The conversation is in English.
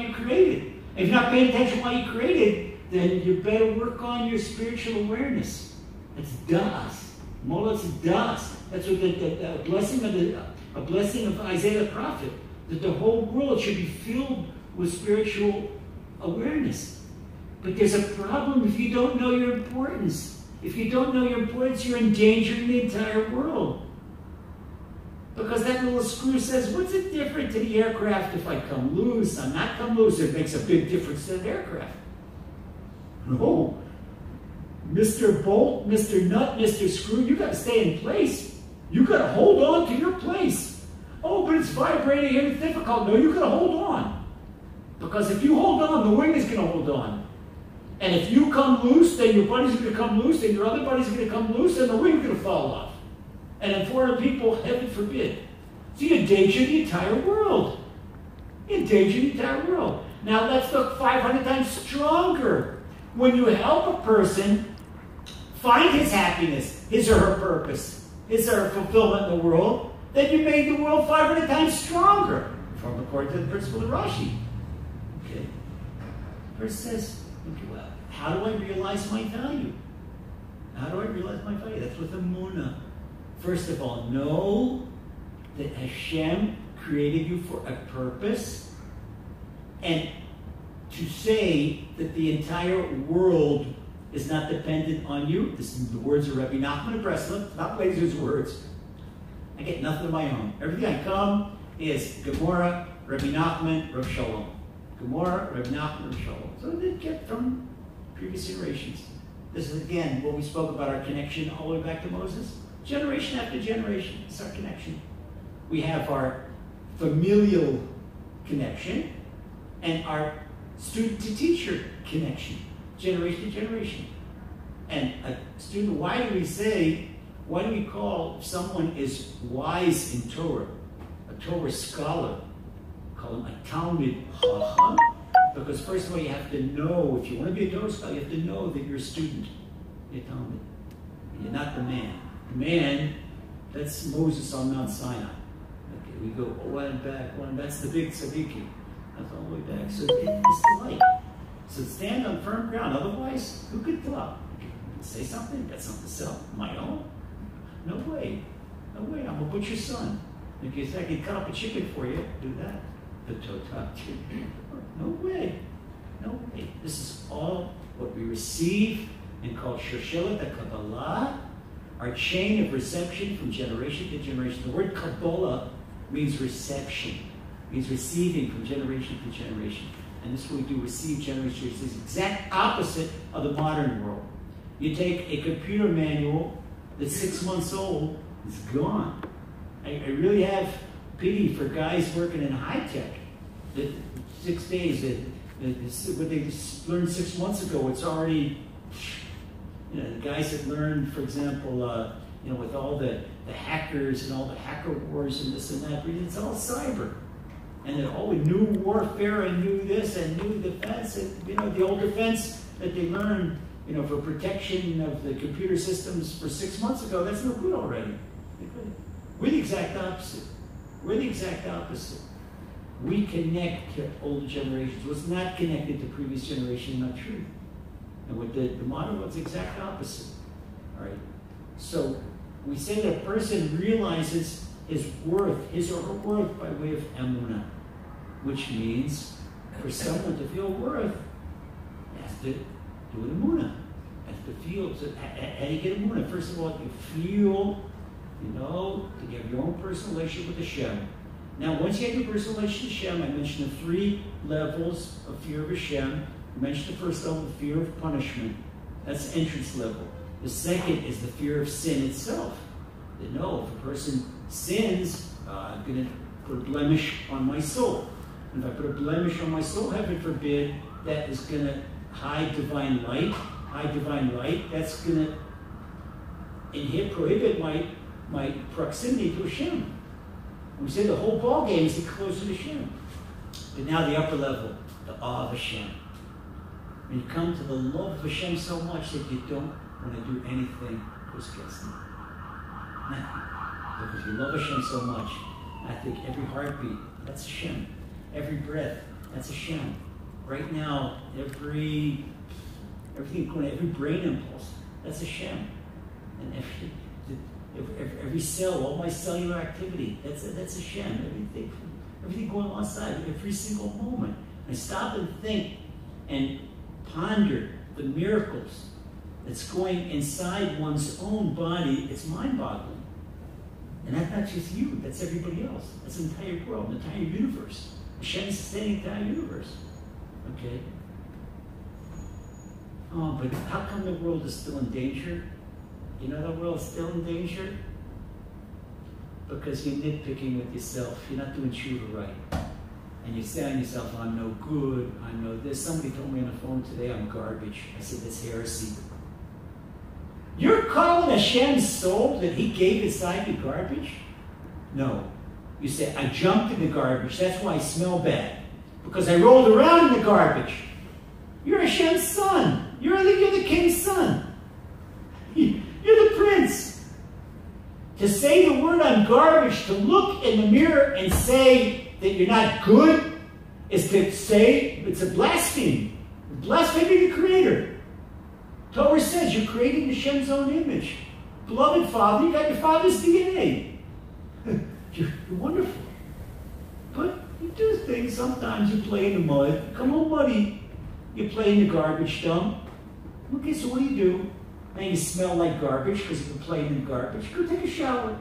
you created. If you're not paying attention why you created, then you better work on your spiritual awareness. That's das. Molas das. That's what the blessing of Isaiah the prophet, that the whole world should be filled with spiritual awareness. But there's a problem if you don't know your importance. If you don't know your importance, you're endangering the entire world. Because that little screw says, what's it different to the aircraft if I come loose? I'm not come loose. It makes a big difference to the aircraft. No. Mr. Bolt, Mr. Nut, Mr. Screw, you got to stay in place. You got to hold on to your place. Oh, but it's vibrating and it's difficult. No, you got to hold on. Because if you hold on, the wing is going to hold on. And if you come loose, then your buddy's going to come loose, and your other buddy's going to come loose, and the wing's going to fall off. And then 400 people, heaven forbid. So you endanger the entire world. You endanger the entire world. Now let's look 500 times stronger. When you help a person find his happiness, his or her purpose, his or her fulfillment in the world, then you made the world 500 times stronger. From according to the principle of Rashi. Okay. First says, okay, well, how do I realize my value? How do I realize my value? That's with Emuna. First of all, know that Hashem created you for a purpose, and to say that the entire world is not dependent on you. This is the words of Rabbi Nachman of Breslov, not Lazer's words. I get nothing of my own. Everything I come is Gemara, Rabbi Nachman, Rav Shalom. Gemara, Rabbi Nachman, Rav Shalom. So they get from previous generations. This is again what we spoke about, our connection all the way back to Moses. Generation after generation, it's our connection. We have our familial connection and our student-to-teacher connection, generation to generation. And a student, why do we call if someone is wise in Torah, a Torah scholar, call him a Talmid Chacham? Because first of all, you have to know, if you want to be a Torah scholar, you have to know that you're a student. You're a Talmid. You're not the man. Man, that's Moses on Mount Sinai. Okay, we go one back. That's the big tzaddikim. That's all the way back. So it's the light. So stand on firm ground. Otherwise, who could talk? Say something? Got something to sell? My own? No way. No way. I'm a butcher's son. In case I can cut up a chicken for you, do that. The Torah. No way. No way. This is all what we receive and call Shoshela the Kabbalah. Our chain of reception from generation to generation. The word Kabbalah means reception, means receiving from generation to generation. And this is what we do, receive generation. It's the exact opposite of the modern world. You take a computer manual that's 6 months old, it's gone. I really have pity for guys working in high tech. That 6 days, what they learned 6 months ago, it's already. You know, the guys that learned, for example, with all the hackers and all the hacker wars and this and that, it's all cyber. And then, new warfare and new this and new defense. And, the old defense that they learned, for protection of the computer systems for 6 months ago, that's no good already. We're the exact opposite. We're the exact opposite. We connect to older generations. What's not connected to previous generation, not true. And with the modern one's the exact opposite. All right. So we say that a person realizes his worth, his or her worth, by way of Emuna, which means for someone to feel worth, he has to do an Emuna. Has to feel. So how do you get Emuna? First of all, you feel, to have your own personal relationship with Hashem. Now, once you have your personal relationship with Hashem, I mentioned the 3 levels of fear of Hashem. I mentioned the first level, the fear of punishment. That's the entrance level. The second is the fear of sin itself. That no, if a person sins, I'm going to put a blemish on my soul. And if I put a blemish on my soul, heaven forbid, that is going to hide divine light. That's going to prohibit my proximity to Hashem. And we say the whole ball game is to get closer to Hashem. But now the upper level, the awe of Hashem. When you come to the love of Hashem so much that you don't want to do anything goes against Him. Nothing. Because you love Hashem so much, I think every heartbeat, that's Hashem. Every breath, That's Hashem. Right now, every brain impulse, that's Hashem. And every cell, all my cellular activity, that's Hashem. Everything going on outside, every single moment. I stop and think and ponder the miracles that's going inside one's own body. It's mind-boggling. And that's not just you, that's everybody else. That's the entire world, the entire universe. Hashem is sustaining the entire universe. Okay? Oh, but how come the world is still in danger? You know the world is still in danger? Because you're nitpicking with yourself. You're not doing tshuva right. And you're saying to yourself, I'm no good, I'm no this. Somebody told me on the phone today I'm garbage. I said, that's heresy. You're calling Hashem's soul that he gave inside you garbage? No. You say, I jumped in the garbage. That's why I smell bad. Because I rolled around in the garbage. You're Hashem's son. You're the king's son. You're the prince. To say the word I'm garbage, to look in the mirror and say that you're not good, is to say it's a blasphemy. Blasphemy the Creator. Torah says you're creating Hashem's own image. Beloved Father, you got your Father's DNA. You're wonderful. But you do things, sometimes you play in the mud. Come home muddy. You play in the garbage dump. Okay, so what do? Now you smell like garbage because you've been playing in garbage. Go take a shower.